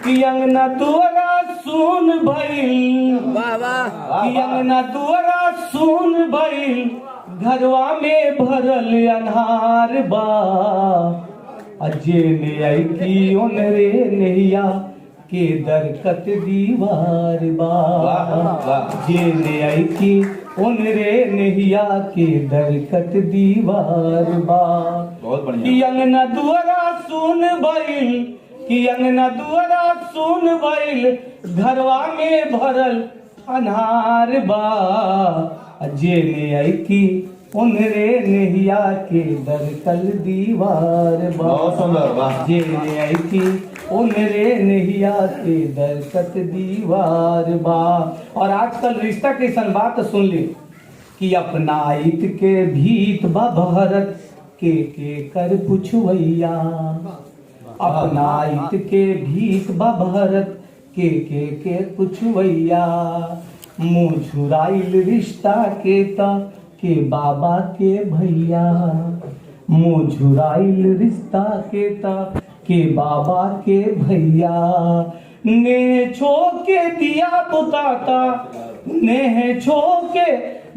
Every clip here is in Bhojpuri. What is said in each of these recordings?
कि अंगना दुआरा सुन भइल, वाह वाह, कि अंगना दुआरा सुन भइल, घरवा में भरल अन्हार बा। अजे ने आई की ओनरे नैया के दरकत दीवार बा। जे ने आई की ओनरे नैया के दरकत दीवार बा। बहुत बढ़िया। कि अंगना दुआरा सुन भइल, कि अंगना दुआरा सुन भइल, घरवा में भरल अन्हार बा। जे ने आई की उनरे नैया के दरकल दीवार बा। बहुत सुंदर, वाह। जे ने आई की उनरे नैया के दरकत दीवार बा। और आजकल रिश्ता कैसन बात सुन ली कि अपनाइत के भीत बा भरत के कर पुछवैया। अपनाइत के भीत बा भरत के पुछवैया। मुँह झुराइल रिश्ता के ता के बाबा के भैया। मुँह झुराइल रिश्ता के ता के बाबा के भैया। ने छो के दिया बुताता, ने छो के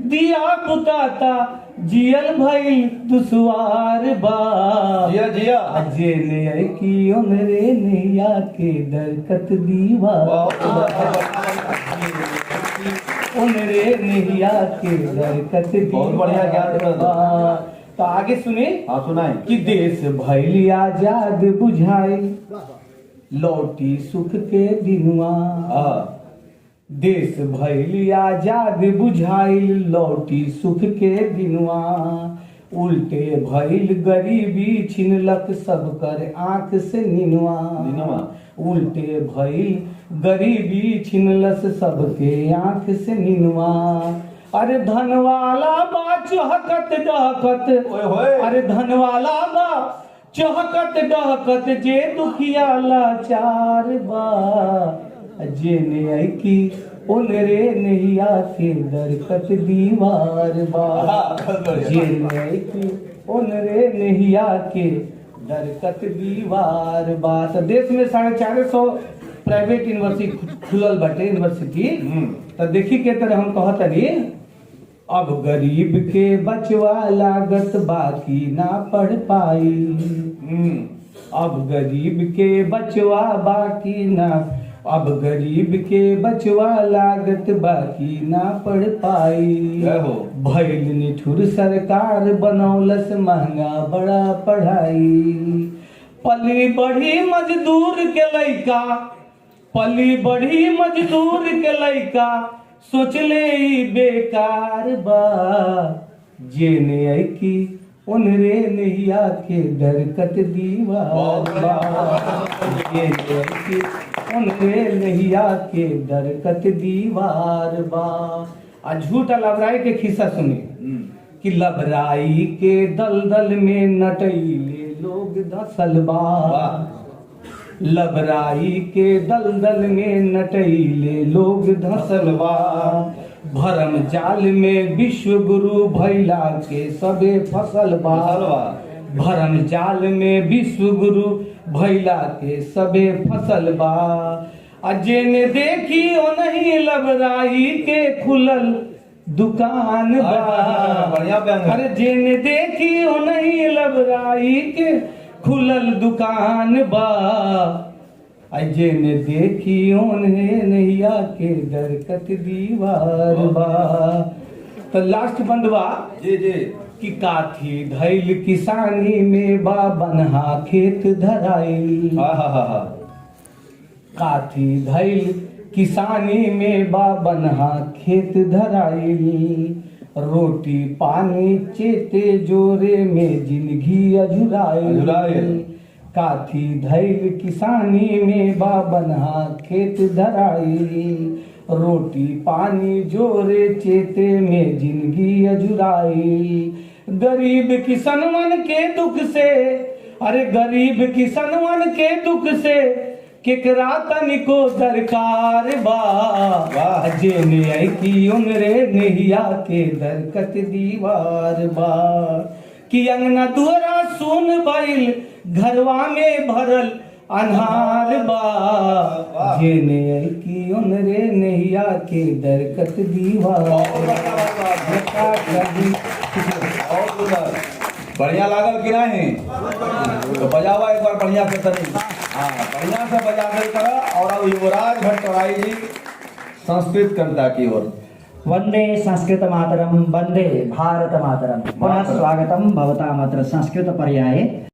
दिया बुताता, जियल भइल दुश्वार बा। जिया जिया। अजे ने आई की ओनरे नैया के दरकत दीवार। उनरे नैया के दरकत बहुत बढ़िया ज्ञान दे रहा। तो आगे सुने। हाँ सुनाए। कि देश भइल आजाद बुझाई, लौटी सुख के दिनुआ। हाँ। देश भइल आजाद बुझाइल, लौटी सुख के दिनुआ। उल्टे भइल गरीबी छिनलक सब कर आंख से निनुआ। उल्टे भइल गरीबी छिनलस सबके आंख से निनुआ। अरे धनवाला बा चहकत डहकत, अरे धनवाला बा चहकत डहकत, जे दुखिया लाचार बा। जे ने आई की उनरे नैया के दरकत दीवार बा। जे ने आई की उनरे नैया के दरकत दीवार बा। तो देश में 450 प्राइवेट यूनिवर्सिटी खुलल बाटे यूनिवर्सिटी। तो देखी के तरह हम कहतनी, अब गरीब के बचवा लागत बाकी ना पढ़ पाई। अब गरीब के बचवा बाकी ना, अब गरीब के बचवा लागत बाकी ना पढ़ पाई। भइल निठुर सरकार बनौलस महंगा बड़ा पढ़ाई। पली बढ़ी मजदूर के लइका, पली बढ़ी मजदूर के लइका, सोचले ई बेकार बा। जे ने आई की उनरे नैया के दरकत दीवार बा। जे ने आई की उनरे नैया के दरकत दीवार बा। आ झूठा लबराई के खिस्सा सुनी कि लबराई के दलदल में नटैले लोग धसल बा। लबराई के दलदल में नटैले लोग धसल बा। भरम जाल में विश्व गुरु भैला के सबे फसल बा। भरम जाल में विश्व गुरु भैला के सबे फसल बा। अजे ने देखी ओ नहीं लबराई के खुलल दुकान बा। अरे जे ने देखी ओ नहीं लबराई के खुलल दुकान बा। अजे ने देखी ओन्हे नैया के दरकत दीवार बा। तो लास्ट बंदवा जी जी कि काथी धैल किसानी में बा बनहा खेत धराई। काथी धैल किसानी में बा बनहा खेत धराई। रोटी पानी चेते जोरे में जिंदगी अजुराई। काथी धैल किसानी में बा बनहा खेत धराई। रोटी पानी जोरे चेते में जिंदगी अजुराई। गरीब किसनवन के दुख से, अरे गरीब किसनवन के दुख से केकरा तनिको दरकार बा। जे ने आई की उनरे नैया के दरकत दीवार बा। कि अंगना दुआरा सुन भइल घरवा में भरल अन्हार बा जेने की उनरे नैया के दरकत दीवार बढ़िया लागल कि नहीं? तो बजावा एक बार बढ़िया से तनी। हाँ, बढ़िया से बजा दे करा। और अब युवराज भट्टराई जी संस्कृत कविता की ओर। वंदे संस्कृत मातरम वंदे भारत मातरम। पुनः स्वागतम भवतामत्र संस्कृत पर्याये।